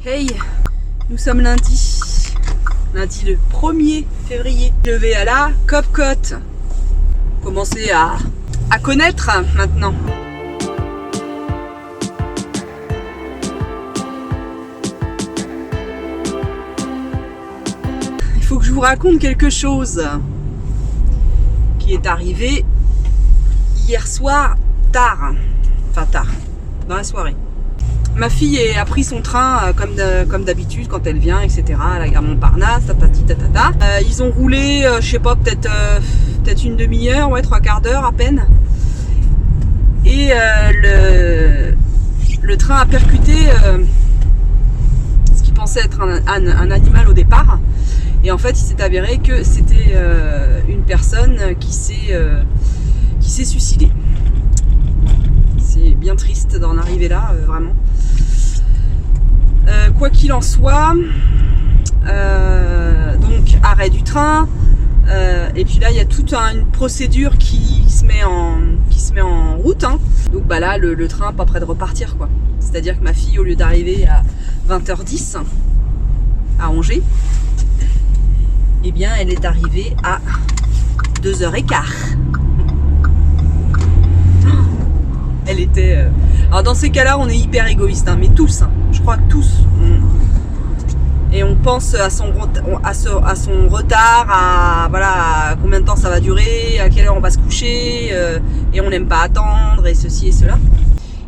Hey, nous sommes lundi le 1er février. Je vais à la COP-COT. Commencer à connaître maintenant. Il faut que je vous raconte quelque chose qui est arrivé hier soir tard. Enfin tard, dans la soirée. Ma fille a pris son train comme d'habitude quand elle vient, etc. à la gare Montparnasse, tatati tatata. Ils ont roulé, je sais pas, peut-être une demi-heure, ouais, 3/4 d'heure à peine. Et le train a percuté ce qui pensait être un animal au départ. Et en fait, il s'est avéré que c'était une personne qui s'est suicidée. C'est bien triste d'en arriver là, vraiment. Quoi qu'il en soit, donc arrêt du train, et puis là il y a toute une procédure qui se met en route, hein. Donc bah là le train n'est pas prêt de repartir, quoi. C'est-à-dire que ma fille, au lieu d'arriver à 20h10 à Angers, eh bien elle est arrivée à 2h15. Elle était... Alors dans ces cas-là, on est hyper égoïste, hein, mais tous, hein, je crois que tous. Et on pense à son retard, à voilà, à combien de temps ça va durer, à quelle heure on va se coucher, et on n'aime pas attendre, et ceci et cela.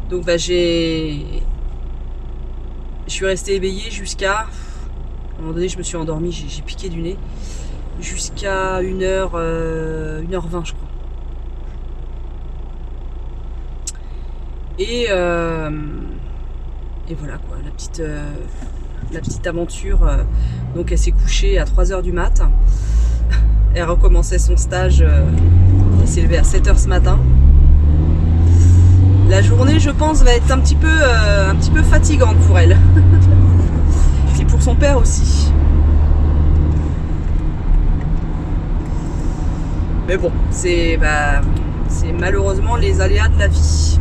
Donc bah, je suis restée éveillée jusqu'à... À un moment donné, je me suis endormie, j'ai piqué du nez. Jusqu'à 1h20, je crois. Et voilà quoi, la petite aventure. Donc elle s'est couchée à 3h du mat. Elle recommençait son stage. Elle s'est levée à 7h ce matin. La journée, je pense, va être un petit peu fatigante pour elle. Et pour son père aussi. Mais bon, c'est malheureusement les aléas de la vie.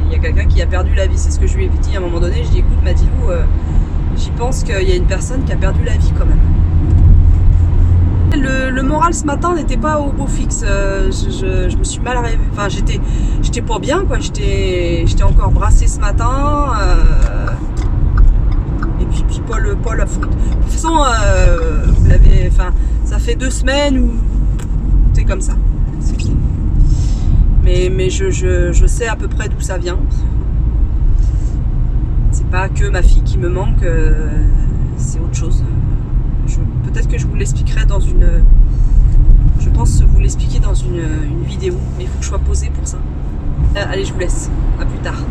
Il y a quelqu'un qui a perdu la vie, c'est ce que je lui ai dit à un moment donné. Je dis écoute Madilou, j'y pense qu'il y a une personne qui a perdu la vie quand même. Le moral ce matin n'était pas au beau fixe. Je me suis mal réveillée. Enfin j'étais pas bien quoi. J'étais encore brassée ce matin. Et puis Paul a foutu. De toute façon, vous l'avez. Enfin, ça fait 2 semaines où c'est comme ça. Mais je sais à peu près d'où ça vient. C'est pas que ma fille qui me manque, c'est autre chose. Peut-être que je vous l'expliquerai dans une... Je pense vous l'expliquer dans une vidéo, mais il faut que je sois posée pour ça. Allez, je vous laisse. À plus tard.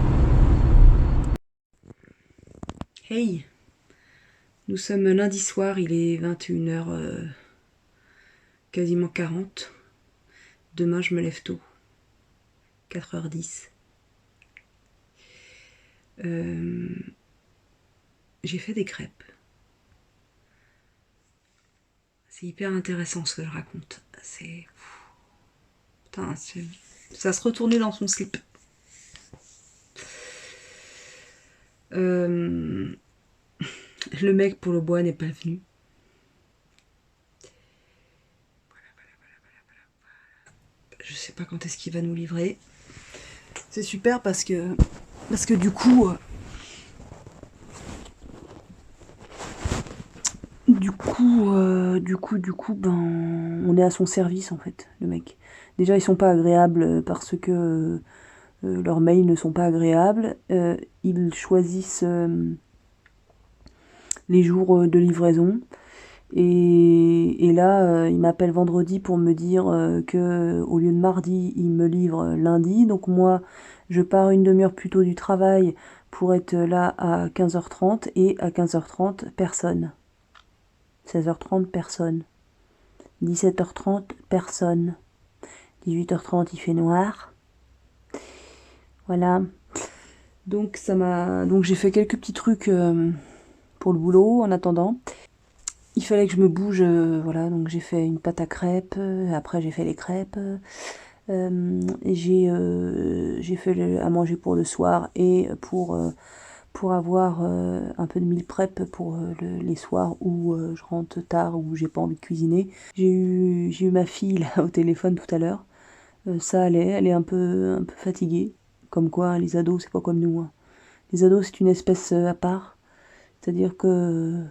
Hey, nous sommes lundi soir, il est 21h, quasiment 40. Demain, je me lève tôt. 4h10. J'ai fait des crêpes. C'est hyper intéressant ce que je raconte. C'est... Putain, ça se retournait dans son slip. Le mec pour le bois n'est pas venu. Je sais pas quand est-ce qu'il va nous livrer. C'est super parce que du coup ben on est à son service en fait, le mec. Déjà ils sont pas agréables parce que leurs mails ne sont pas agréables. Ils choisissent les jours de livraison. Et là, il m'appelle vendredi pour me dire que au lieu de mardi, il me livre lundi. Donc moi, je pars une demi-heure plus tôt du travail pour être là à 15h30. Et à 15h30, personne. 16h30, personne. 17h30, personne. 18h30, il fait noir. Voilà. Donc j'ai fait quelques petits trucs pour le boulot en attendant. Il fallait que je me bouge, voilà, donc j'ai fait une pâte à crêpes, après j'ai fait les crêpes, j'ai fait à manger pour le soir et pour pour avoir un peu de meal prep pour les soirs où je rentre tard, où j'ai pas envie de cuisiner. J'ai eu ma fille là au téléphone tout à l'heure. Ça allait, elle est un peu fatiguée. Comme quoi, les ados, c'est pas comme nous, hein. Les ados, c'est une espèce à part. C'est-à-dire que,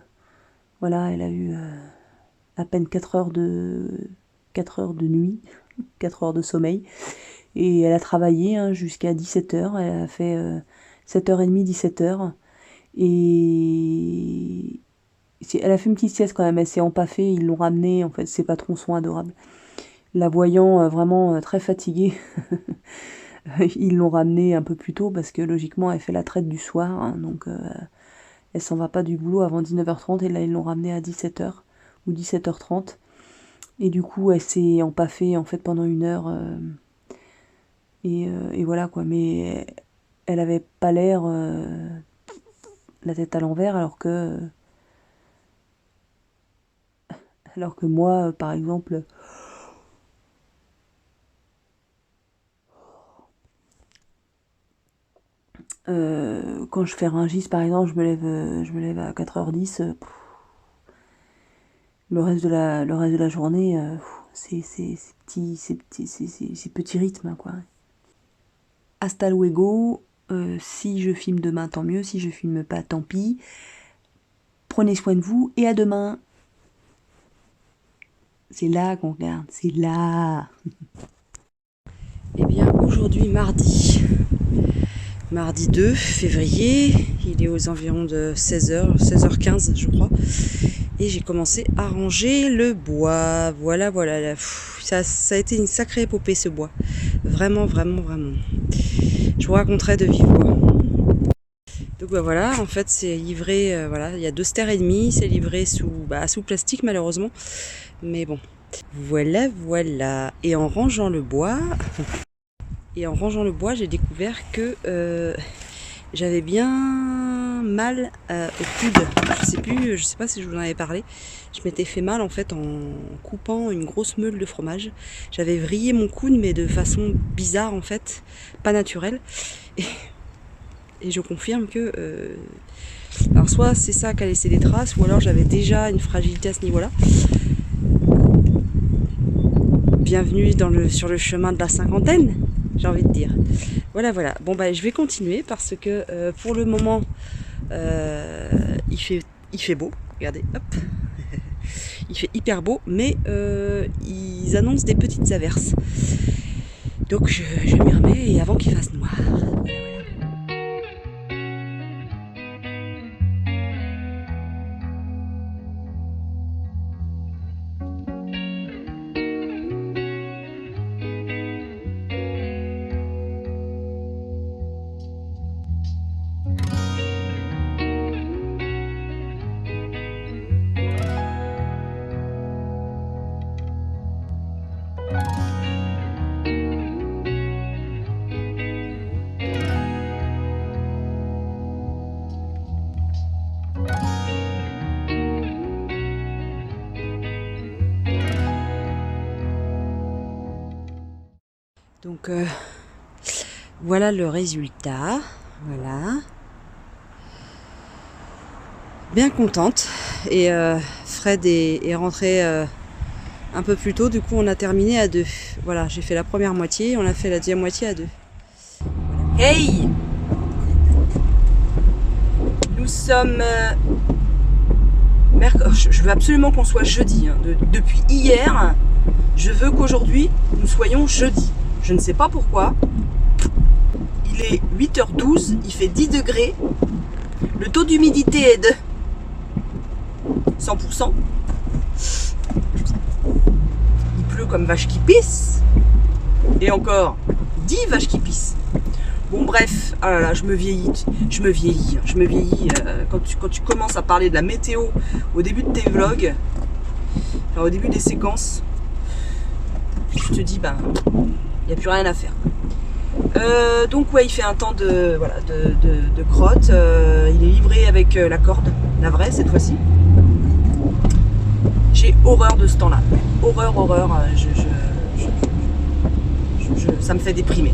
voilà, elle a eu à peine 4 heures de nuit, 4 heures de sommeil. Et elle a travaillé hein, jusqu'à 17h. Elle a fait 7h30, 17h. Et elle a fait une petite sieste quand même. Elle s'est empaffée, ils l'ont ramenée. En fait, ses patrons sont adorables. La voyant vraiment très fatiguée, ils l'ont ramenée un peu plus tôt parce que logiquement, elle fait la traite du soir. Hein, donc, elle s'en va pas du boulot avant 19h30. Et là, ils l'ont ramenée à 17h ou 17h30. Et du coup, elle s'est empaffée en fait pendant 1 heure. Et voilà quoi. Mais elle avait pas l'air la tête à l'envers alors que moi, par exemple, quand je fais Rungis, par exemple, je me lève à 4h10. Le reste de la journée, c'est petit rythme, quoi. Hasta luego. Si je filme demain, tant mieux. Si je filme pas, tant pis. Prenez soin de vous et à demain. C'est là qu'on regarde, c'est là. Eh bien, aujourd'hui, mardi 2 février, il est aux environs de 16h, 16h15 je crois, et j'ai commencé à ranger le bois. Voilà, ça a été une sacrée épopée ce bois, vraiment. Je vous raconterai de vive voix. Donc voilà, en fait c'est livré, voilà, il y a 2 stères et demi, c'est livré sous plastique malheureusement, mais bon, voilà. Et en rangeant le bois, j'ai découvert que j'avais bien mal au coude. Je sais pas si je vous en avais parlé. Je m'étais fait mal en fait en coupant une grosse meule de fromage. J'avais vrillé mon coude mais de façon bizarre en fait, pas naturelle. Et je confirme que alors soit c'est ça qui a laissé des traces, ou alors j'avais déjà une fragilité à ce niveau-là. Bienvenue sur le chemin de la cinquantaine, j'ai envie de dire. Voilà. Bon je vais continuer parce que pour le moment il fait beau. Regardez, hop. Il fait hyper beau, mais ils annoncent des petites averses. Donc je m'y remets et avant qu'il fasse noir. Voilà. Donc voilà le résultat. Voilà. Bien contente. Et Fred est rentré un peu plus tôt. Du coup on a terminé à 2. Voilà, j'ai fait la première moitié. On a fait la deuxième moitié à 2. Hey! Nous sommes... je veux absolument qu'on soit jeudi. Hein. Depuis hier, je veux qu'aujourd'hui, nous soyons jeudi. Je ne sais pas pourquoi. Il est 8h12, il fait 10 degrés. Le taux d'humidité est de 100%. Il pleut comme vache qui pisse. Et encore, 10 vaches qui pissent. Bon bref, ah là là, je me vieillis. Quand tu commences à parler de la météo au début de tes vlogs, enfin, au début des séquences, je te dis, il n'y a plus rien à faire. Donc ouais, il fait un temps de crotte. Il est livré avec la corde, la vraie cette fois-ci. J'ai horreur de ce temps-là. Horreur. Ça me fait déprimer.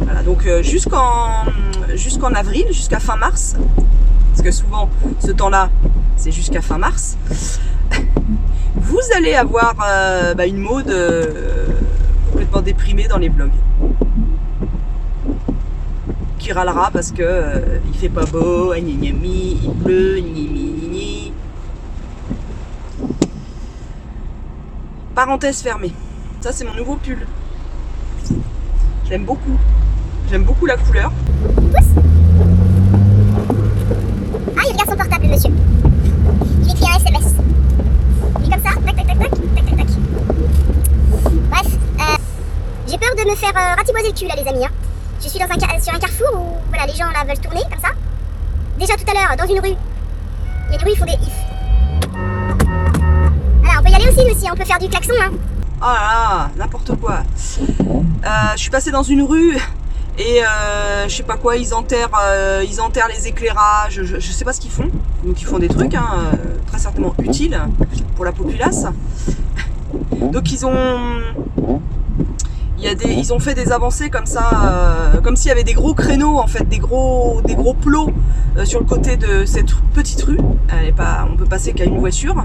Voilà. Voilà, donc jusqu'en avril, jusqu'à fin mars, parce que souvent ce temps-là, c'est jusqu'à fin mars, vous allez avoir une Maud complètement déprimée dans les vlogs. Qui râlera parce que il fait pas beau, il pleut, ni. Parenthèse fermée. Ça, c'est mon nouveau pull. J'aime beaucoup. J'aime beaucoup la couleur. Ah, il regarde son portable, le monsieur. Je lui écris un SMS. Il est comme ça, tac, tac, tac, tac, tac, tac, tac. Bref, j'ai peur de me faire ratiboiser le cul, là, les amis. Hein. Je suis sur un carrefour où voilà, les gens là veulent tourner, comme ça. Déjà tout à l'heure, dans une rue, il y a des rues, ils font des... Voilà, on peut y aller aussi, nous, si on peut faire du klaxon, hein. Oh là là, n'importe quoi. Je suis passée dans une rue et je sais pas quoi, ils enterrent les éclairages, je sais pas ce qu'ils font. Donc ils font des trucs très certainement utiles pour la populace. Donc ils ont fait des avancées comme ça, comme s'il y avait des gros créneaux en fait, des gros plots sur le côté de cette petite rue. On peut passer qu'à une voiture,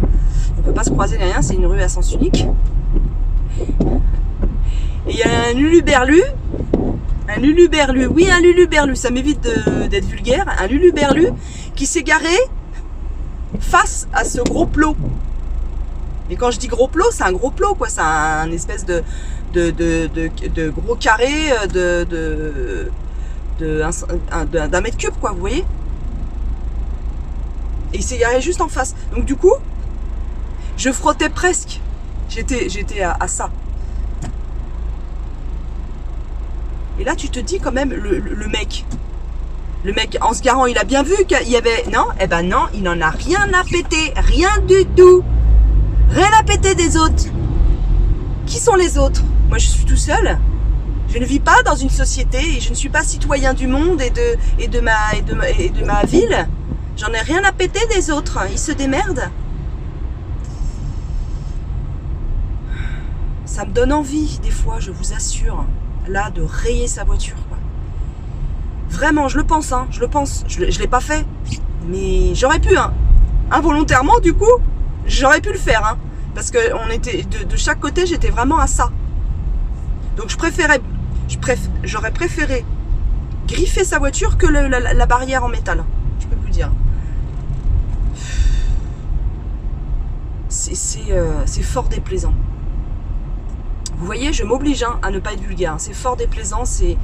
on peut pas se croiser ni rien, c'est une rue à sens unique. Et il y a un luluberlu, oui un luluberlu, ça m'évite d'être vulgaire, un luluberlu qui s'est garé face à ce gros plot. Et quand je dis gros plot, c'est un gros plot quoi, c'est un espèce de gros carré d'un mètre cube quoi, vous voyez. Et il s'est garé juste en face. Donc du coup, je frottais presque. J'étais à ça. Et là, tu te dis quand même, le mec, en se garant, il a bien vu qu'il y avait... Non, eh ben non, il n'en a rien à péter. Rien du tout. Rien à péter des autres. Qui sont les autres? Moi, je suis tout seul. Je ne vis pas dans une société et je ne suis pas citoyen du monde et de ma ville. J'en ai rien à péter des autres. Ils se démerdent. Ça me donne envie, des fois, je vous assure, là, de rayer sa voiture, quoi. Vraiment, je le pense, hein, je le pense. Je l'ai pas fait, mais j'aurais pu, hein. Involontairement, du coup, j'aurais pu le faire, hein. Parce que on était de chaque côté, j'étais vraiment à ça. Donc j'aurais préféré griffer sa voiture que la barrière en métal. Je peux vous dire. C'est fort déplaisant. Vous voyez, je m'oblige hein, à ne pas être vulgaire. C'est fort déplaisant, c'est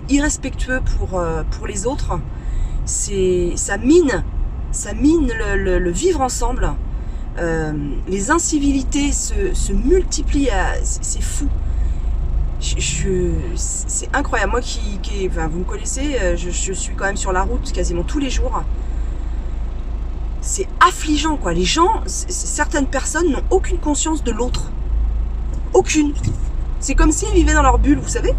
irrespectueux pour les autres. Ça mine le vivre ensemble. Les incivilités se multiplient, c'est fou. C'est incroyable. Moi enfin, vous me connaissez, je suis quand même sur la route quasiment tous les jours. C'est affligeant quoi. Les gens, certaines personnes n'ont aucune conscience de l'autre. Aucune. C'est comme s'ils vivaient dans leur bulle, vous savez.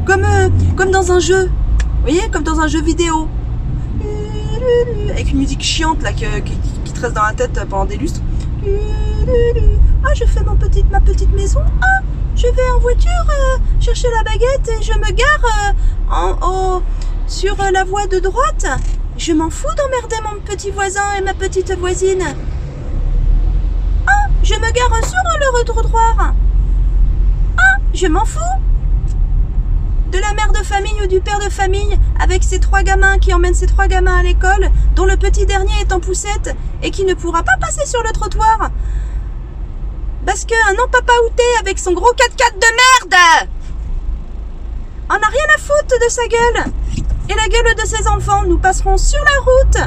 Comme dans un jeu. Vous voyez, comme dans un jeu vidéo. Avec une musique chiante là qui te reste dans la tête pendant des lustres. Ah, je fais ma petite maison. Ah, je vais en voiture chercher la baguette et je me gare sur la voie de droite. Je m'en fous d'emmerder mon petit voisin et ma petite voisine. Ah, je me gare sur le retrottoir. Ah, je m'en fous de la mère de famille ou du père de famille avec ses 3 gamins qui emmènent ses 3 gamins à l'école, dont le petit dernier est en poussette et qui ne pourra pas passer sur le trottoir parce qu'un non-papa outé avec son gros 4x4 de merde en a rien à foutre de sa gueule et la gueule de ses enfants. Nous passerons sur la route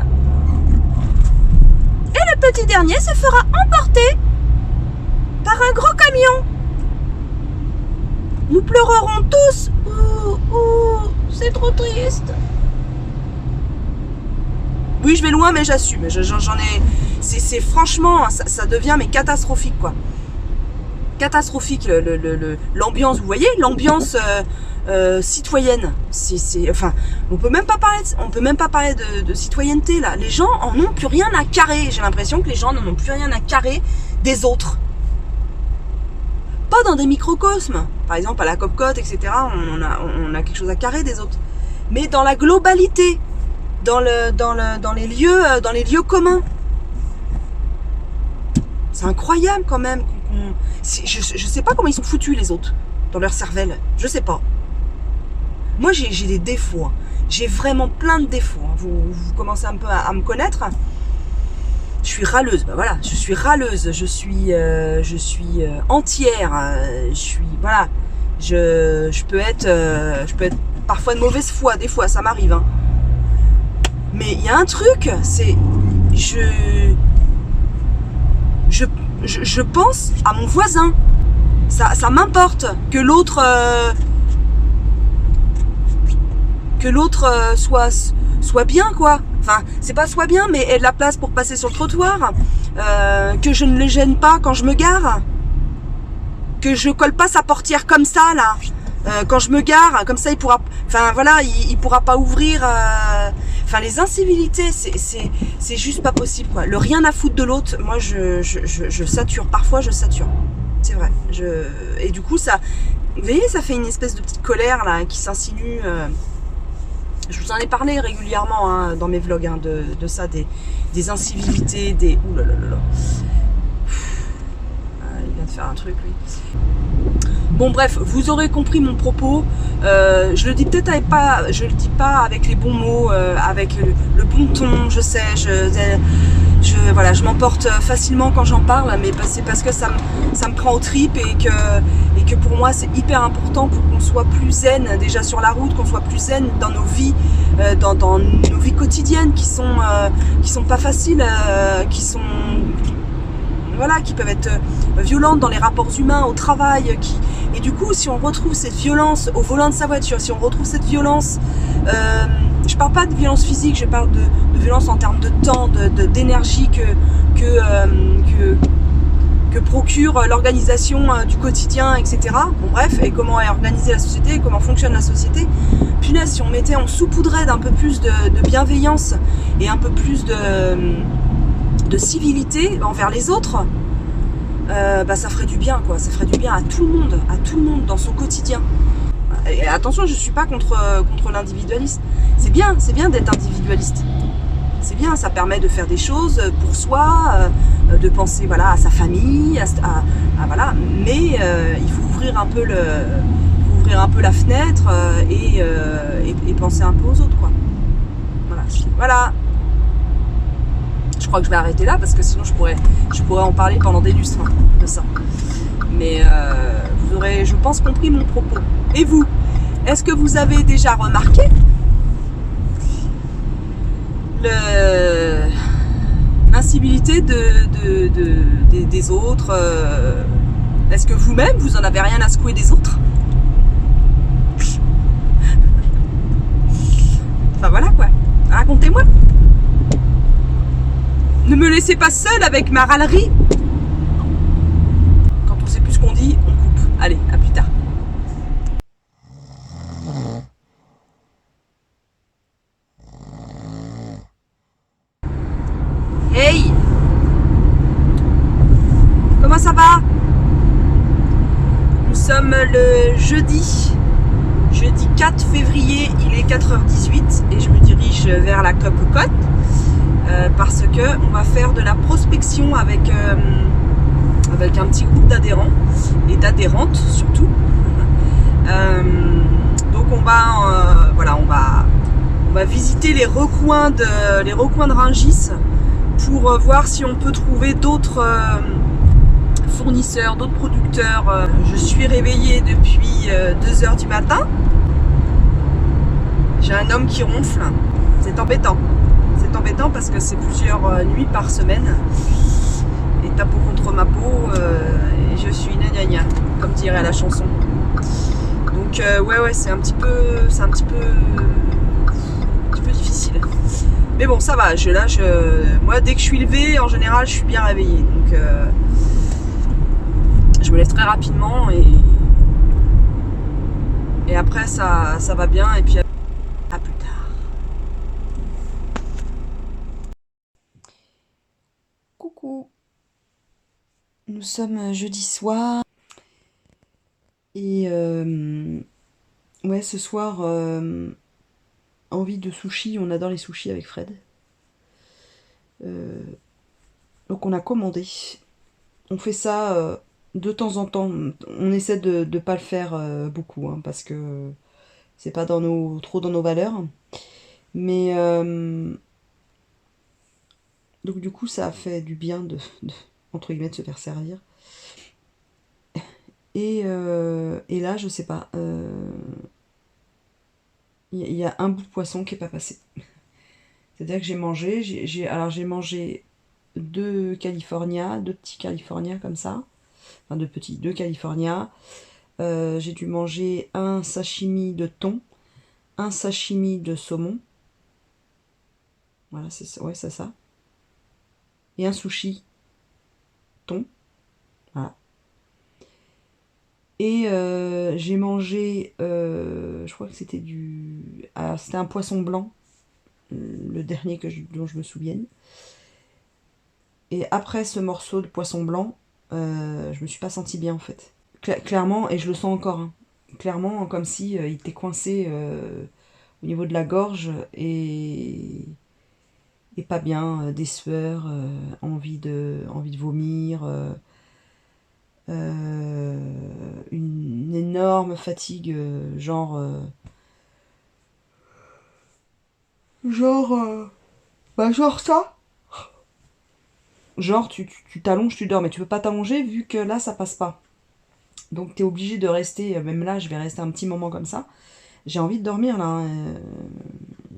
et le petit dernier se fera emporter par un gros camion. Nous pleurerons tous. C'est trop triste. Oui, je vais loin, mais j'assume. J'en ai. C'est franchement, ça devient mais catastrophique quoi. Catastrophique l'ambiance. Vous voyez, l'ambiance citoyenne. Enfin, on peut même pas parler de citoyenneté là. Les gens en ont plus rien à carrer. J'ai l'impression que les gens n'en ont plus rien à carrer des autres. Pas dans des microcosmes. Par exemple, à la Copcote, etc., on a quelque chose à carrer des autres. Mais dans la globalité, dans les lieux communs. C'est incroyable quand même. Je sais pas comment ils sont foutus les autres, dans leur cervelle. Je sais pas. Moi, j'ai des défauts. Hein. J'ai vraiment plein de défauts. Hein. Vous commencez un peu à me connaître. Je suis râleuse. Ben voilà, je suis râleuse. Je suis entière. Voilà. Je peux être parfois de mauvaise foi. Des fois, ça m'arrive. Hein. Mais il y a un truc, c'est je pense à mon voisin. Ça m'importe que l'autre soit bien, quoi. Enfin, c'est pas soit bien, mais ait de la place pour passer sur le trottoir, que je ne le gêne pas quand je me gare, que je colle pas sa portière comme ça là, quand je me gare, comme ça il pourra pas ouvrir. Enfin, les incivilités, c'est juste pas possible, quoi. Le rien à foutre de l'autre, moi je sature. Parfois je sature. C'est vrai. Et du coup ça, vous voyez, ça fait une espèce de petite colère là qui s'insinue. Je vous en ai parlé régulièrement hein, dans mes vlogs hein, de ça, des incivilités, des... Ouh là là là là. Il vient de faire un truc lui. Bon bref, vous aurez compris mon propos. Je le dis peut-être je le dis pas avec les bons mots, avec le bon ton, je sais, voilà, je m'emporte facilement quand j'en parle, mais c'est parce que ça me prend aux tripes et que pour moi c'est hyper important pour qu'on soit plus zen déjà sur la route, qu'on soit plus zen dans nos vies, dans nos vies quotidiennes qui sont pas faciles, qui peuvent être violentes dans les rapports humains, au travail, et du coup si on retrouve cette violence au volant de sa voiture, si on retrouve cette violence, je parle pas de violence physique, je parle de violence en termes de temps, d'énergie que procure l'organisation du quotidien, etc. Bon bref, et comment est organisée la société, comment fonctionne la société. Punaise, si on saupoudrait d'un peu plus de bienveillance et un peu plus de civilité envers les autres, ça ferait du bien, quoi. Ça ferait du bien à tout le monde dans son quotidien. Et attention, je suis pas contre l'individualisme. C'est bien d'être individualiste. C'est bien, ça permet de faire des choses pour soi, de penser voilà à sa famille, voilà. Mais il faut ouvrir un peu la fenêtre et penser un peu aux autres, quoi. Voilà. Je crois que je vais arrêter là parce que sinon je pourrais en parler pendant des lustres hein, de ça. Mais vous aurez, je pense, compris mon propos. Et vous, est-ce que vous avez déjà remarqué l'incivilité des autres? Est-ce que vous-même, vous en avez rien à secouer des autres? Enfin voilà quoi, racontez-moi. Ne me laissez pas seule avec ma râlerie. Quand on sait plus ce qu'on dit, on coupe. Allez, à plus tard. Hey! Comment ça va? Nous sommes le jeudi 4 février, il est 4h18 et je me dirige vers la Copcote. Parce que on va faire de la prospection avec un petit groupe d'adhérents et d'adhérentes surtout. Donc on va visiter les recoins de Rungis pour voir si on peut trouver d'autres fournisseurs, d'autres producteurs. Je suis réveillée depuis 2h du matin. J'ai un homme qui ronfle. C'est embêtant. C'est embêtant parce que c'est plusieurs nuits par semaine. Et ta peau contre ma peau, et je suis gna gna, comme dirait la chanson. Donc ouais, c'est un petit peu difficile. Mais bon, ça va. Moi, dès que je suis levée, en général, je suis bien réveillée. Donc je me lève très rapidement et après ça va bien. Et puis à plus tard. Coucou. Nous sommes jeudi soir. Ouais, ce soir, envie de sushi. On adore les sushis avec Fred. Donc on a commandé. On fait ça de temps en temps. On essaie de ne pas le faire beaucoup, hein, parce que c'est pas trop dans nos valeurs. Mais donc du coup ça a fait du bien entre guillemets de se faire servir. Et là je sais pas. Il y a un bout de poisson qui est pas passé. C'est-à-dire que j'ai mangé, j'ai mangé deux petits California comme ça. Enfin deux California. J'ai dû manger un sashimi de thon, un sashimi de saumon. Voilà, c'est ça. Et un sushi thon. Voilà. Et j'ai mangé, je crois que c'était c'était un poisson blanc, le dernier dont je me souvienne. Et après ce morceau de poisson blanc, je me suis pas sentie bien en fait. Clairement, et je le sens encore, hein. Clairement comme si il était coincé au niveau de la gorge et pas bien, des sueurs, envie de vomir, une énorme fatigue, genre ça. Genre tu t'allonges, tu dors, mais tu peux pas t'allonger vu que là ça passe pas. Donc t'es obligé de rester, même là je vais rester un petit moment comme ça. J'ai envie de dormir là, hein.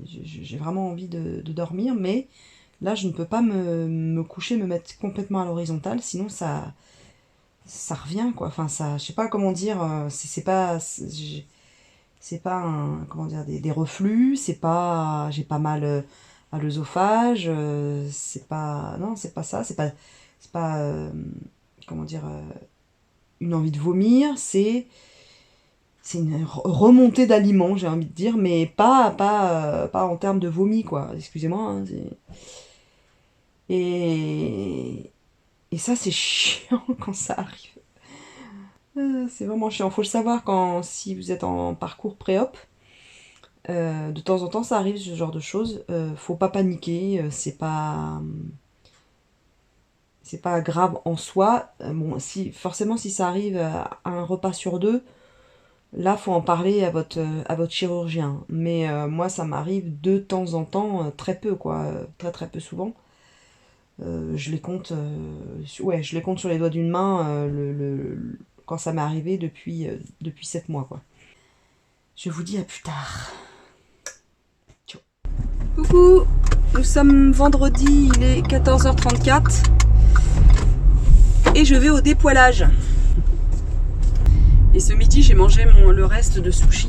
J'ai vraiment envie de dormir, mais là je ne peux pas me coucher, me mettre complètement à l'horizontale, sinon ça revient quoi. Enfin ça, je sais pas comment dire, c'est pas comment dire, des reflux, j'ai pas mal à l'œsophage, c'est pas ça, c'est pas comment dire, une envie de vomir, c'est une remontée d'aliments, j'ai envie de dire, mais pas en termes de vomi, quoi. Excusez-moi. Hein, et ça, c'est chiant quand ça arrive. C'est vraiment chiant. Faut le savoir si vous êtes en parcours pré-op. De temps en temps, ça arrive, ce genre de choses. Faut pas paniquer. C'est pas grave en soi. Bon, forcément, si ça arrive à un repas sur deux, là, faut en parler à votre chirurgien. Mais moi, ça m'arrive de temps en temps, très peu, quoi. Très très peu souvent. Je les compte sur les doigts d'une main quand ça m'est arrivé depuis 7 mois, quoi. Je vous dis à plus tard. Ciao. Coucou, nous sommes vendredi, il est 14h34 et je vais au dépoilage. Et ce midi, j'ai mangé le reste de sushi.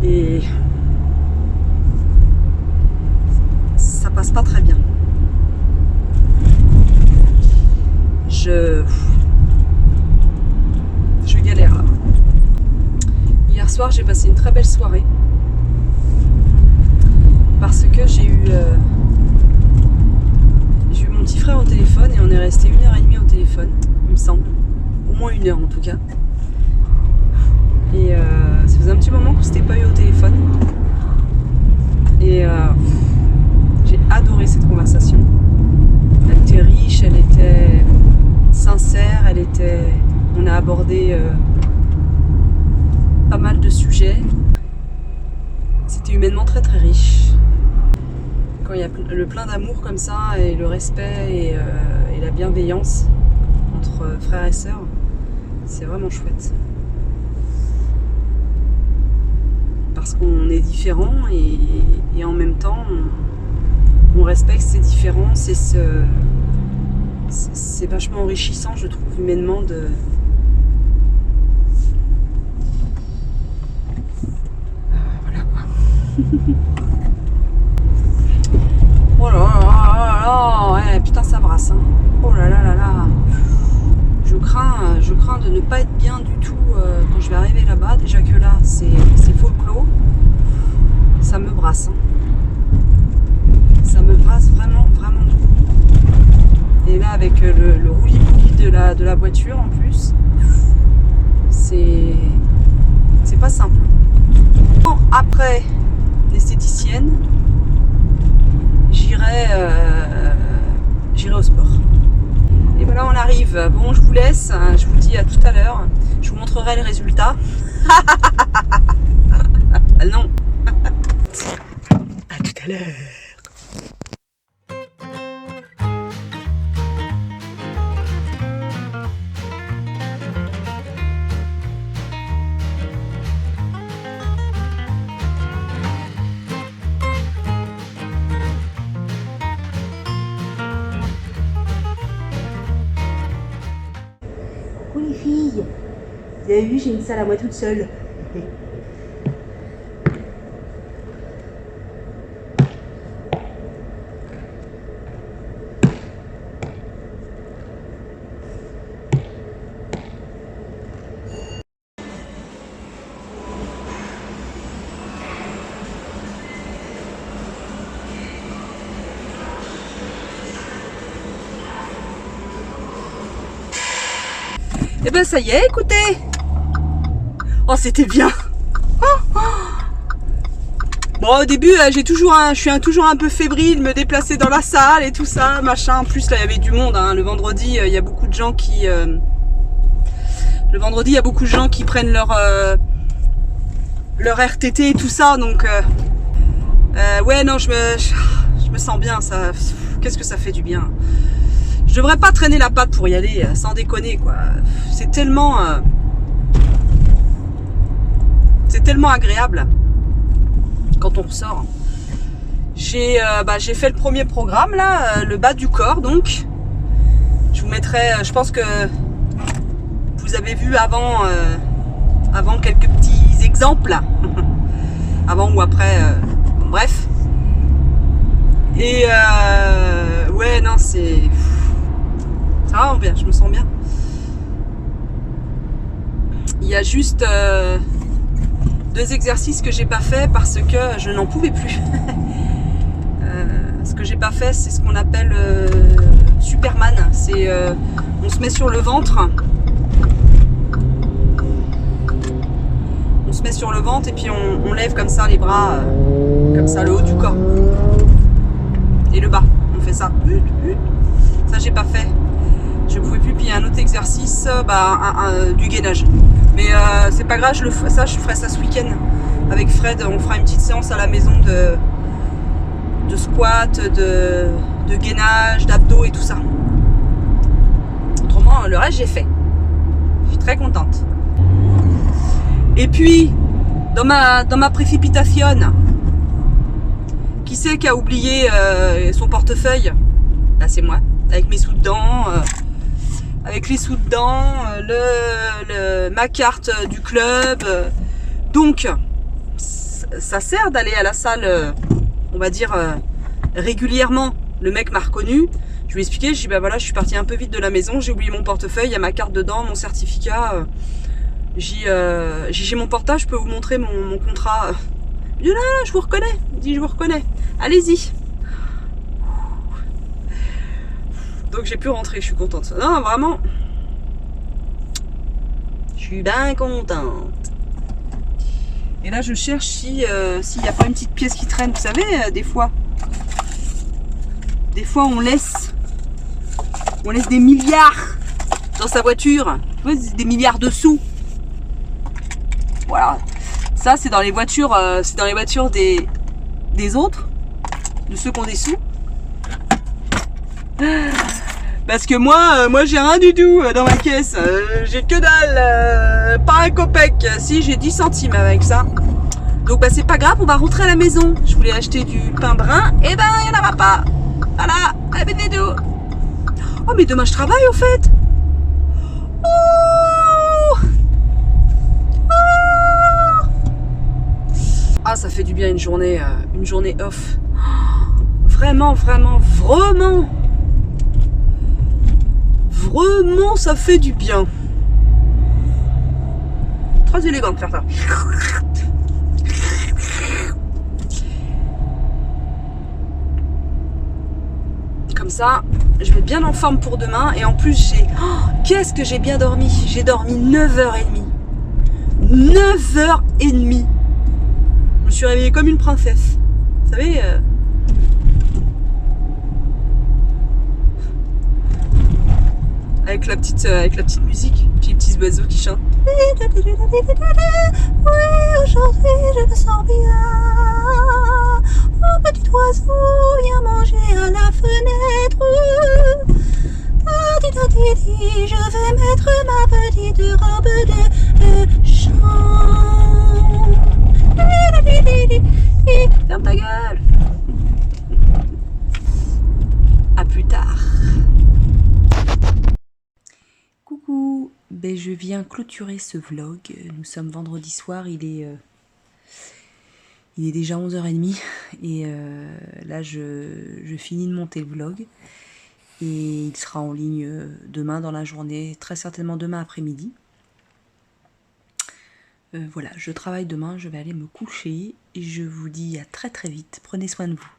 Et ça passe pas très bien. Je galère là. Hier soir, j'ai passé une très belle soirée. Parce que j'ai eu mon petit frère au téléphone et on est resté 1h30 au téléphone, il me semble. Au moins 1 heure en tout cas. Et ça faisait un petit moment qu'on s'était pas eu au téléphone. Et j'ai adoré cette conversation. Elle était riche, elle était sincère, on a abordé pas mal de sujets. C'était humainement très très riche. Quand il y a le plein d'amour comme ça, et le respect et la bienveillance entre frères et sœurs, c'est vraiment chouette. Parce qu'on est différents et en même temps on respecte ces différences et c'est vachement enrichissant, je trouve, humainement voilà quoi. Oh là là là là, ouais, putain ça brasse, hein. Oh là là là là. Je crains de ne pas être bien du tout quand je vais arriver là-bas. Déjà que là, c'est folklore. Ça me brasse. Hein. Ça me brasse vraiment, vraiment beaucoup. Et là, avec le roulis-poulis de la voiture en plus, c'est pas simple. Après l'esthéticienne, j'irai au sport. Et voilà, on arrive. Bon, je vous laisse. Je vous dis à tout à l'heure. Je vous montrerai le résultat. Non. À tout à l'heure. Coucou les filles. Vous avez vu, j'ai une salle à moi toute seule. Et ben ça y est, écoutez. Oh, c'était bien. Bon, au début, je suis toujours un peu fébrile, me déplacer dans la salle et tout ça, machin. En plus, là, il y avait du monde. Hein. Le vendredi, il y a beaucoup de gens qui... Le vendredi, il y a beaucoup de gens qui prennent leur RTT et tout ça. Donc, ouais, non, je me sens bien. Ça, qu'est-ce que ça fait du bien. Je devrais pas traîner la patte pour y aller, sans déconner, quoi. C'est tellement agréable quand on ressort. J'ai fait le premier programme là, le bas du corps, donc je vous mettrai, je pense que vous avez vu avant quelques petits exemples avant ou après, bref. Et ouais, non, c'est vraiment bien, je me sens bien. Il y a juste 2 exercices que j'ai pas fait parce que je n'en pouvais plus. Ce que j'ai pas fait, c'est ce qu'on appelle Superman. C'est on se met sur le ventre. On se met sur le ventre et puis on lève comme ça les bras, comme ça le haut du corps. Et le bas, on fait ça. Ça j'ai pas fait. Je pouvais plus. Puis il y a un autre exercice, du gainage. Mais c'est pas grave, je ferai ça ce week-end avec Fred. On fera une petite séance à la maison de squat, de gainage, d'abdos et tout ça. Autrement, le reste j'ai fait. Je suis très contente. Et puis, dans ma précipitation, qui c'est qui a oublié son portefeuille? Bah, c'est moi, avec mes sous-dedans. Avec les sous-dedans, ma carte du club. Donc, ça sert d'aller à la salle, on va dire, régulièrement. Le mec m'a reconnu. Je lui ai expliqué, je lui ai dit, bah voilà, je suis partie un peu vite de la maison, j'ai oublié mon portefeuille, il y a ma carte dedans, mon certificat. J'ai mon portable, je peux vous montrer mon contrat. Il dit, là, je vous reconnais. Il dit, je vous reconnais. Allez-y. Donc j'ai pu rentrer, je suis contente. Non, vraiment. Je suis bien contente. Et là, je cherche s'il n'y a pas une petite pièce qui traîne. Vous savez, des fois on laisse des milliards dans sa voiture. Tu vois, des milliards de sous. Voilà. Ça, c'est dans les voitures, des autres, de ceux qui ont des sous. Parce que moi j'ai rien du tout dans ma caisse, j'ai que dalle, pas un copec, si j'ai 10 centimes avec ça. Donc bah c'est pas grave, on va rentrer à la maison. Je voulais acheter du pain brun, et ben il n'y en aura pas. Voilà, abonnez-vous. Oh mais demain je travaille au fait. Oh, ah ça fait du bien une journée off. Vraiment, vraiment, vraiment. Vraiment, ça fait du bien. Très élégant de faire ça. Comme ça, je vais être bien en forme pour demain. Et en plus, qu'est-ce que j'ai bien dormi. J'ai dormi 9h30. 9h30. Je me suis réveillée comme une princesse. Vous savez, avec la petite musique, puis les petits oiseaux qui chantent. Oui, aujourd'hui je me sens bien. Oh, petit oiseau, viens manger à la fenêtre. Je vais mettre ma petite robe de chambre. Ferme ta gueule. À plus tard. Coucou, ben je viens clôturer ce vlog. Nous sommes vendredi soir, il est déjà 11h30 et là je finis de monter le vlog et il sera en ligne demain dans la journée, très certainement demain après-midi. Voilà, je travaille demain, je vais aller me coucher et je vous dis à très très vite. Prenez soin de vous.